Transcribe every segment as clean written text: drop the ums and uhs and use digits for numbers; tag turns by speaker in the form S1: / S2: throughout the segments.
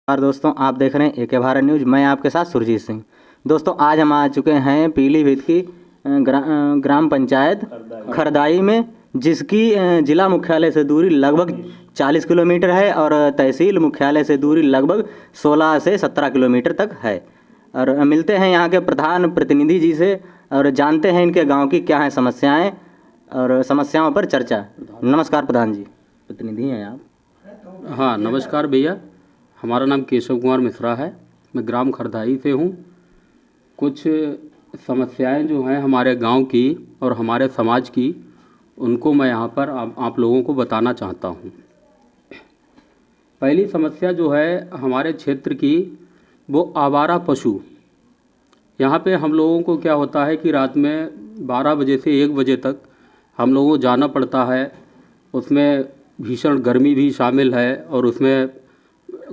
S1: नमस्कार दोस्तों, आप देख रहे हैं एके भारत न्यूज़। मैं आपके साथ सुरजीत सिंह। दोस्तों, आज हम आ चुके हैं पीलीभीत की ग्राम पंचायत खरदाई में, जिसकी जिला मुख्यालय से दूरी लगभग 40 किलोमीटर है और तहसील मुख्यालय से दूरी लगभग 16 से 17 किलोमीटर तक है। और मिलते हैं यहाँ के प्रधान प्रतिनिधि जी से और जानते हैं इनके गांव की क्या हैं समस्याएं और समस्याओं पर चर्चा। नमस्कार प्रधान जी, प्रतिनिधि हैं आप?
S2: हाँ, नमस्कार भैया। हमारा नाम केशव कुमार मिश्रा है। मैं ग्राम खरदाई से हूँ। कुछ समस्याएं जो हैं हमारे गांव की और हमारे समाज की, उनको मैं यहाँ पर आप लोगों को बताना चाहता हूँ। पहली समस्या जो है हमारे क्षेत्र की, वो आवारा पशु। यहाँ पे हम लोगों को क्या होता है कि रात में 12 बजे से 1 बजे तक हम लोगों को जाना पड़ता है। उसमें भीषण गर्मी भी शामिल है और उसमें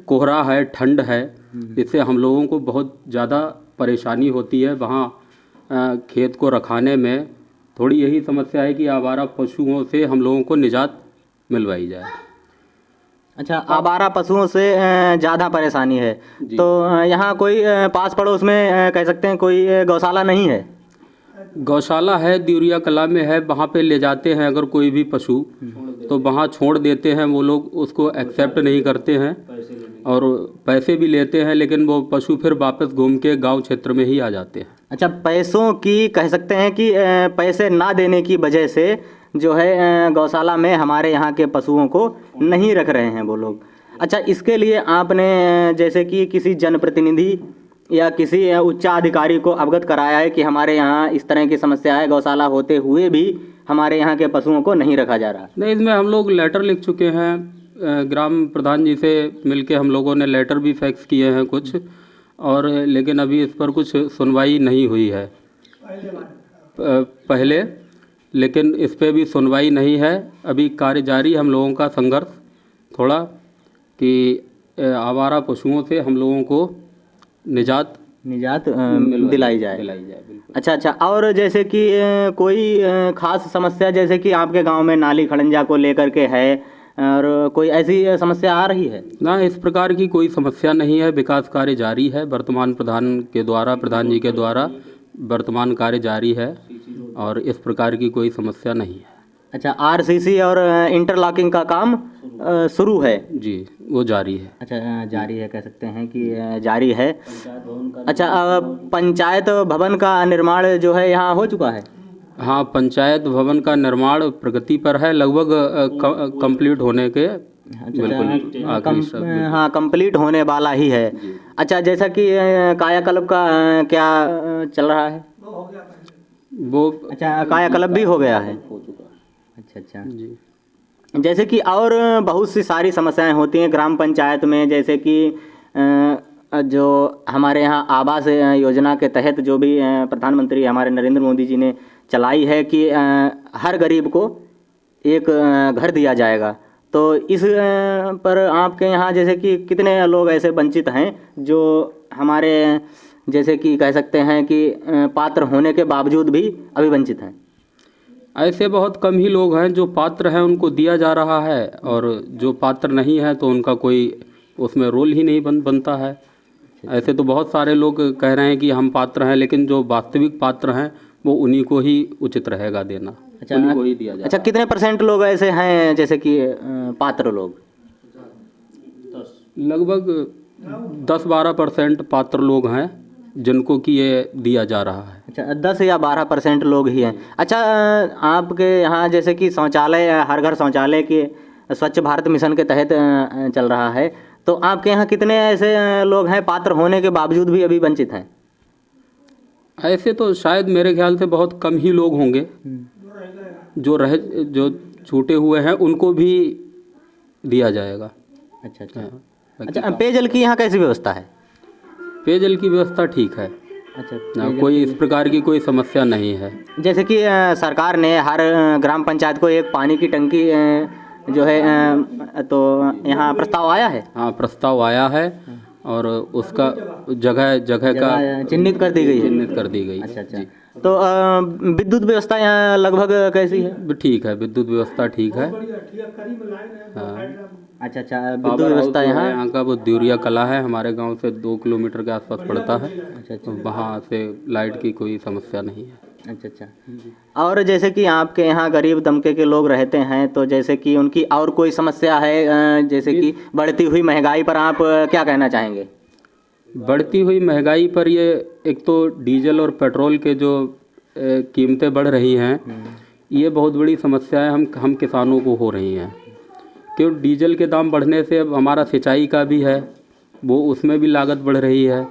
S2: कोहरा है, ठंड है, जिससे हम लोगों को बहुत ज़्यादा परेशानी होती है। वहाँ खेत को रखाने में थोड़ी यही समस्या है कि आवारा पशुओं से हम लोगों को निजात मिलवाई जाए।
S1: अच्छा, आवारा पशुओं से ज़्यादा परेशानी है तो यहाँ कोई पास पड़ोस में कह सकते हैं कोई गौशाला नहीं है?
S2: गौशाला है, दिउरिया कला में है। वहाँ पे ले जाते हैं अगर कोई भी पशु तो वहाँ छोड़ देते हैं। वो लोग उसको एक्सेप्ट नहीं करते हैं और पैसे भी लेते हैं, लेकिन वो पशु फिर वापस घूम के गांव क्षेत्र में ही आ जाते हैं।
S1: अच्छा, पैसों की कह सकते हैं कि पैसे ना देने की वजह से जो है गौशाला में हमारे यहाँ के पशुओं को नहीं रख रहे हैं वो लोग। अच्छा, इसके लिए आपने जैसे कि किसी जनप्रतिनिधि या किसी उच्चाधिकारी को अवगत कराया है कि हमारे यहाँ इस तरह की समस्या है, गौशाला होते हुए भी हमारे यहाँ के पशुओं को नहीं रखा जा रहा?
S2: नहीं, इसमें हम लोग लेटर लिख चुके हैं। ग्राम प्रधान जी से मिलके हम लोगों ने लेटर भी फैक्स किए हैं कुछ, और लेकिन अभी इस पर कुछ सुनवाई नहीं हुई है पहले, लेकिन इस पे भी सुनवाई नहीं है। अभी कार्य जारी हम लोगों का संघर्ष थोड़ा कि आवारा पशुओं से हम लोगों को निजात
S1: दिलाई जाए।
S2: बिल्कुल।
S1: अच्छा, और जैसे कि कोई खास समस्या जैसे कि आपके गांव में नाली खड़ंजा को लेकर के है और कोई ऐसी समस्या आ रही है?
S2: ना, इस प्रकार की कोई समस्या नहीं है। विकास कार्य जारी है वर्तमान प्रधान जी के द्वारा वर्तमान कार्य जारी है और इस प्रकार की कोई समस्या नहीं है।
S1: अच्छा, आरसीसी और इंटरलॉकिंग का काम शुरू है?
S2: जी, वो जारी है।
S1: अच्छा, जारी है, कह सकते हैं कि जारी है। अच्छा, पंचायत भवन का निर्माण जो है यहाँ हो चुका है?
S2: हाँ, पंचायत भवन का निर्माण प्रगति पर है, लगभग कंप्लीट होने के बिल्कुल
S1: हाँ, कंप्लीट होने वाला ही है। अच्छा, जैसा कि कायाकल्प का क्या चल रहा है?
S2: वो
S1: अच्छा, कायाकल्प भी हो गया है? अच्छा
S2: जी।
S1: जैसे कि और बहुत सी सारी समस्याएं होती हैं ग्राम पंचायत में, जैसे कि जो हमारे यहाँ आवास योजना के तहत जो भी प्रधानमंत्री हमारे नरेंद्र मोदी जी ने चलाई है कि हर गरीब को एक घर दिया जाएगा। तो इस पर आपके यहाँ जैसे कि कितने लोग ऐसे वंचित हैं जो हमारे जैसे कि कह सकते हैं कि पात्र होने के बावजूद भी अभी वंचित हैं?
S2: ऐसे बहुत कम ही लोग हैं जो पात्र हैं, उनको दिया जा रहा है, और जो पात्र नहीं है तो उनका कोई उसमें रोल ही नहीं बनता है। ऐसे तो बहुत सारे लोग कह रहे हैं कि हम पात्र हैं, लेकिन जो वास्तविक पात्र हैं वो उन्हीं को ही उचित रहेगा देना।
S1: अच्छा,
S2: उन्हीं को ही दिया जाए।
S1: अच्छा, कितने % लोग ऐसे हैं जैसे कि पात्र लोग?
S2: लगभग 10-12% पात्र लोग हैं जिनको कि ये दिया जा रहा है।
S1: अच्छा, 10 या 12% लोग ही हैं। अच्छा, आपके यहाँ जैसे कि शौचालय, हर घर शौचालय के स्वच्छ भारत मिशन के तहत चल रहा है, तो आपके यहाँ कितने ऐसे लोग हैं पात्र होने के बावजूद भी अभी वंचित हैं?
S2: ऐसे तो शायद मेरे ख्याल से बहुत कम ही लोग होंगे। जो छूटे हुए हैं उनको भी दिया जाएगा।
S1: अच्छा, पेयजल की यहाँ कैसी व्यवस्था है?
S2: पेयजल की व्यवस्था ठीक है।
S1: अच्छा,
S2: कोई इस प्रकार की कोई समस्या नहीं है।
S1: जैसे कि सरकार ने हर ग्राम पंचायत को एक पानी की टंकी जो है तो यहाँ प्रस्ताव आया है?
S2: हाँ, प्रस्ताव आया है और उसका जगह का
S1: चिन्हित कर दी गई। अच्छा, तो विद्युत व्यवस्था यहाँ लगभग कैसी है?
S2: ठीक है, विद्युत व्यवस्था ठीक है। हाँ।
S1: अच्छा अच्छा, विद्युत
S2: पावर हाउस
S1: व्यवस्था
S2: जो है
S1: यहाँ।
S2: यहाँ का वो द्यूरिया कला है, हमारे गांव से 2 किलोमीटर के आसपास पड़ता है।
S1: अच्छा
S2: तो
S1: अच्छा
S2: वहाँ से लाइट की कोई समस्या नहीं है।
S1: अच्छा अच्छा। और जैसे कि आपके यहाँ गरीब तबके के लोग रहते हैं, तो जैसे कि उनकी और कोई समस्या है, जैसे कि बढ़ती हुई महंगाई पर आप क्या कहना चाहेंगे?
S2: बढ़ती हुई महंगाई पर ये एक तो डीजल और पेट्रोल के जो कीमतें बढ़ रही हैं, ये बहुत बड़ी समस्या है हम किसानों को हो रही हैं। क्यों डीजल के दाम बढ़ने से अब हमारा सिंचाई का भी है, वो उसमें भी लागत बढ़ रही है,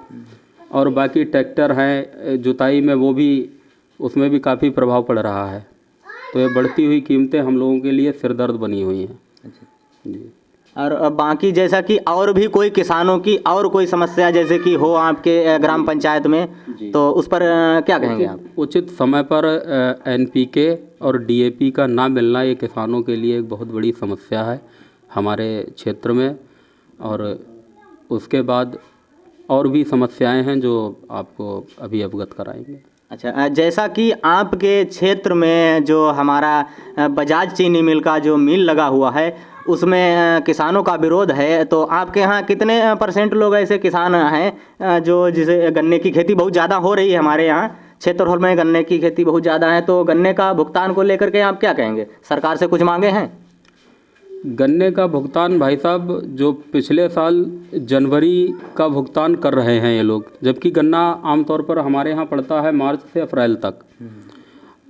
S2: और बाकी ट्रैक्टर हैं जुताई में, वो भी उसमें भी काफ़ी प्रभाव पड़ रहा है। तो ये बढ़ती हुई कीमतें हम लोगों के लिए सिरदर्द बनी हुई हैं।
S1: अच्छा।
S2: जी।
S1: और बाकी जैसा कि और भी कोई किसानों की और कोई समस्या जैसे कि हो आपके ग्राम पंचायत में,
S2: जी।
S1: तो उस पर क्या कहेंगे आप?
S2: उचित समय पर एनपीके और डीएपी का ना मिलना ये किसानों के लिए एक बहुत बड़ी समस्या है हमारे क्षेत्र में। और उसके बाद और भी समस्याएं हैं जो आपको अभी अवगत कराएंगे।
S1: अच्छा, जैसा कि आपके क्षेत्र में जो हमारा बजाज चीनी मिल का जो मिल लगा हुआ है, उसमें किसानों का विरोध है, तो आपके यहाँ कितने % लोग ऐसे किसान हैं जो जिसे गन्ने की खेती बहुत ज़्यादा हो रही है? हमारे यहाँ क्षेत्रफल में गन्ने की खेती बहुत ज़्यादा है, तो गन्ने का भुगतान को लेकर के आप क्या कहेंगे? सरकार से कुछ मांगे हैं?
S2: गन्ने का भुगतान भाई साहब, जो पिछले साल जनवरी का भुगतान कर रहे हैं ये लोग, जबकि गन्ना आमतौर पर हमारे यहाँ पड़ता है मार्च से अप्रैल तक।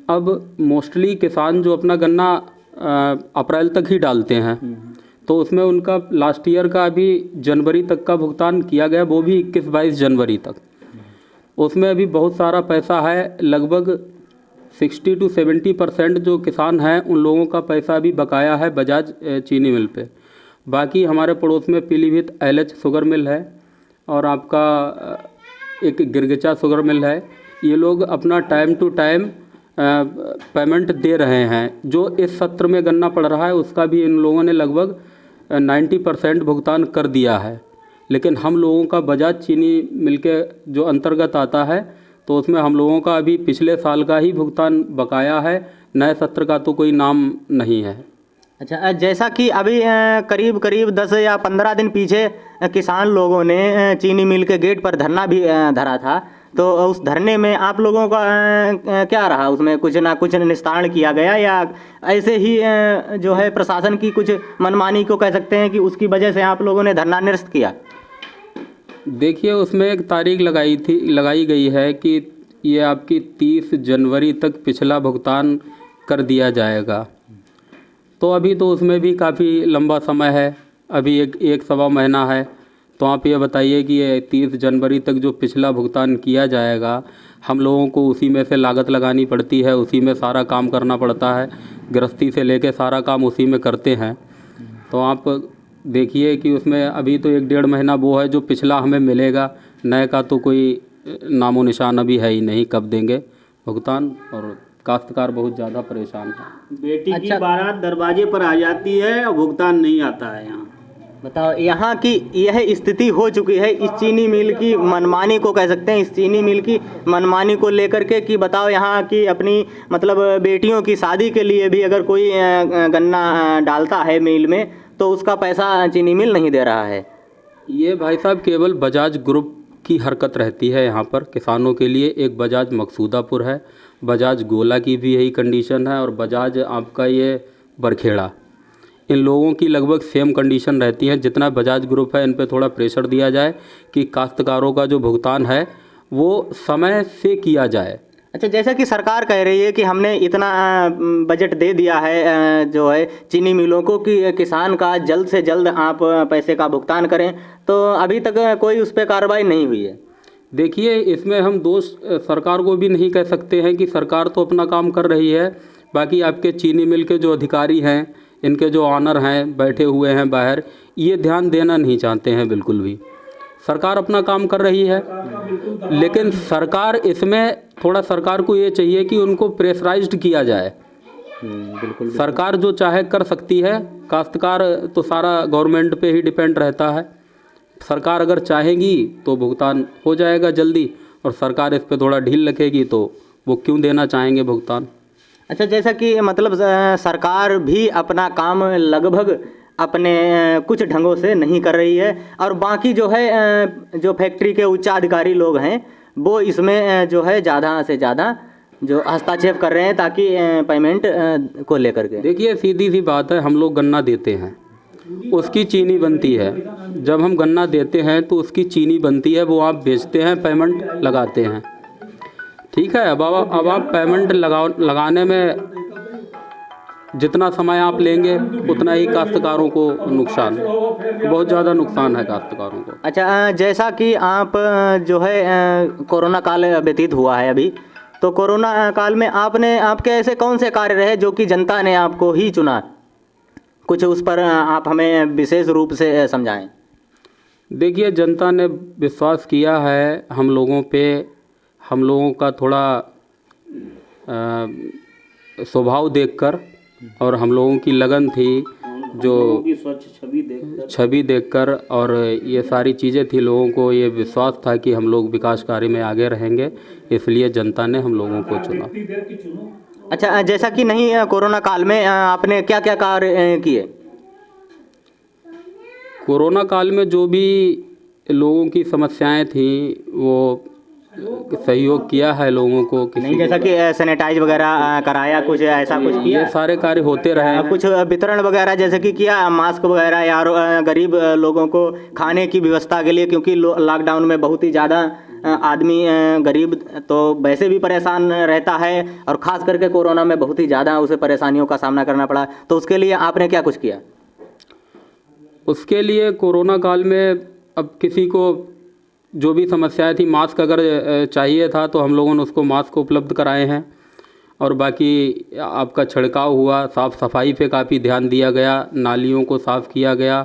S2: अब मोस्टली किसान जो अपना गन्ना अप्रैल तक ही डालते हैं, तो उसमें उनका लास्ट ईयर का अभी जनवरी तक का भुगतान किया गया, वो भी 21-22 जनवरी तक। उसमें अभी बहुत सारा पैसा है, लगभग 60 to 70% जो किसान हैं उन लोगों का पैसा अभी बकाया है बजाज चीनी मिल पे। बाकी हमारे पड़ोस में पीलीभीत LH शुगर मिल है, और आपका एक गिरगिचा शुगर मिल है। ये लोग अपना टाइम टू टाइम पेमेंट दे रहे हैं। जो इस सत्र में गन्ना पड़ रहा है उसका भी इन लोगों ने लगभग 90% भुगतान कर दिया है। लेकिन हम लोगों का बजाज चीनी मिल के जो अंतर्गत आता है, तो उसमें हम लोगों का अभी पिछले साल का ही भुगतान बकाया है, नए सत्र का तो कोई नाम नहीं है।
S1: अच्छा, जैसा कि अभी करीब करीब 10 या 15 दिन पीछे किसान लोगों ने चीनी मिल के गेट पर धरना भी धरा था, तो उस धरने में आप लोगों का क्या रहा? उसमें कुछ ना कुछ निस्तारण किया गया, या ऐसे ही जो है प्रशासन की कुछ मनमानी को कह सकते हैं कि उसकी वजह से आप लोगों ने धरना निरस्त किया?
S2: देखिए, उसमें एक तारीख लगाई गई है कि ये आपकी 30 जनवरी तक पिछला भुगतान कर दिया जाएगा। तो अभी तो उसमें भी काफ़ी लंबा समय है, अभी एक सवा महीना है। तो आप ये बताइए कि ये 30 जनवरी तक जो पिछला भुगतान किया जाएगा, हम लोगों को उसी में से लागत लगानी पड़ती है, उसी में सारा काम करना पड़ता है, गृहस्थी से लेके सारा काम उसी में करते हैं। तो आप देखिए कि उसमें अभी तो 1-1.5 महीना वो है जो पिछला हमें मिलेगा, नए का तो कोई नामो निशान अभी है ही नहीं, कब देंगे भुगतान। और काश्तकार बहुत ज़्यादा परेशान है।
S3: बेटी की बारात दरवाजे पर आ जाती है और भुगतान नहीं आता है। यहाँ
S1: बताओ, यहाँ की यह स्थिति हो चुकी है इस चीनी मिल की मनमानी को कह सकते हैं, इस चीनी मिल की मनमानी को लेकर के, कि बताओ यहाँ की अपनी मतलब बेटियों की शादी के लिए भी अगर कोई गन्ना डालता है मिल में, तो उसका पैसा चीनी मिल नहीं दे रहा है।
S2: ये भाई साहब केवल बजाज ग्रुप की हरकत रहती है यहाँ पर किसानों के लिए। एक बजाज मकसूदापुर है, बजाज गोला की भी यही कंडीशन है, और बजाज आपका ये बरखेड़ा, इन लोगों की लगभग सेम कंडीशन रहती है। जितना बजाज ग्रुप है, इन पे थोड़ा प्रेशर दिया जाए कि काश्तकारों का जो भुगतान है वो समय से किया जाए।
S1: अच्छा, जैसा कि सरकार कह रही है कि हमने इतना बजट दे दिया है जो है चीनी मिलों को कि किसान का जल्द से जल्द आप पैसे का भुगतान करें, तो अभी तक कोई उस पर कार्रवाई नहीं हुई है।
S2: देखिए, इसमें हम दोष सरकार को भी नहीं कह सकते हैं कि सरकार तो अपना काम कर रही है। बाकी आपके चीनी मिल के जो अधिकारी हैं, इनके जो ऑनर हैं बैठे हुए हैं बाहर, ये ध्यान देना नहीं चाहते हैं बिल्कुल भी। सरकार अपना काम कर रही है, लेकिन सरकार इसमें थोड़ा सरकार को ये चाहिए कि उनको प्रेशराइज्ड किया जाए।
S1: बिल्कुल।
S2: सरकार जो चाहे कर सकती है, काश्तकार तो सारा गवर्नमेंट पे ही डिपेंड रहता है। सरकार अगर चाहेगी तो भुगतान हो जाएगा जल्दी, और सरकार इस पे थोड़ा ढील रखेगी तो वो क्यों देना चाहेंगे भुगतान।
S1: अच्छा, जैसा कि मतलब सरकार भी अपना काम लगभग अपने कुछ ढंगों से नहीं कर रही है, और बाकी जो है जो फैक्ट्री के उच्चाधिकारी लोग हैं वो इसमें जो है ज़्यादा से ज़्यादा जो हस्तक्षेप कर रहे हैं ताकि पेमेंट को लेकर के।
S2: देखिए सीधी सी बात है, हम लोग गन्ना देते हैं, उसकी चीनी बनती है। जब हम गन्ना देते हैं तो उसकी चीनी बनती है, वो आप बेचते हैं, पेमेंट लगाते हैं, ठीक है। अब आप पेमेंट लगाने में जितना समय आप लेंगे उतना ही काश्तकारों को नुकसान, बहुत ज़्यादा नुकसान है काश्तकारों को।
S1: अच्छा, जैसा कि आप जो है कोरोना काल व्यतीत हुआ है अभी, तो कोरोना काल में आपके ऐसे कौन से कार्य रहे जो कि जनता ने आपको ही चुना? कुछ उस पर आप हमें विशेष रूप से समझाएं।
S2: देखिए जनता ने विश्वास किया है हम लोगों पे, हम लोगों का थोड़ा स्वभाव देखकर और हम लोगों की लगन थी जो
S3: स्वच्छ
S2: छवि देखकर, और ये सारी चीज़ें थी, लोगों को ये विश्वास था कि हम लोग विकास कार्य में आगे रहेंगे, इसलिए जनता ने हम लोगों को चुना।
S1: अच्छा, जैसा कि नहीं कोरोना काल में आपने क्या क्या कार्य किए?
S2: कोरोना काल में जो भी लोगों की समस्याएं थी वो सहयोग किया है लोगों को।
S1: नहीं, जैसा कि सैनिटाइज वगैरह कराया, कुछ ऐसा कुछ किया?
S2: ये सारे कार्य होते रहे हैं।
S1: कुछ वितरण वगैरह जैसे कि किया, मास्क वगैरह, या गरीब लोगों को खाने की व्यवस्था के लिए, क्योंकि लॉकडाउन में बहुत ही ज़्यादा आदमी गरीब तो वैसे भी परेशान रहता है, और ख़ास करके कोरोना में बहुत ही ज़्यादा उसे परेशानियों का सामना करना पड़ा, तो उसके लिए आपने क्या कुछ किया?
S2: उसके लिए कोरोना काल में अब किसी को जो भी समस्याएं थी, मास्क अगर चाहिए था तो हम लोगों ने उसको मास्क उपलब्ध कराए हैं, और बाकी आपका छिड़काव हुआ, साफ़ सफाई पे काफ़ी ध्यान दिया गया, नालियों को साफ़ किया गया,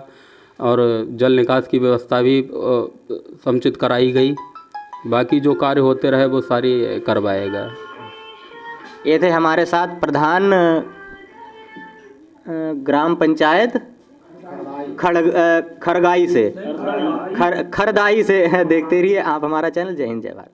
S2: और जल निकास की व्यवस्था भी समुचित कराई गई। बाकी जो कार्य होते रहे वो सारी करवाएगा।
S1: ये थे हमारे साथ प्रधान ग्राम पंचायत खरगाई से खरदाई से। देखते रहिए आप हमारा चैनल। जय हिंद, जय भारत।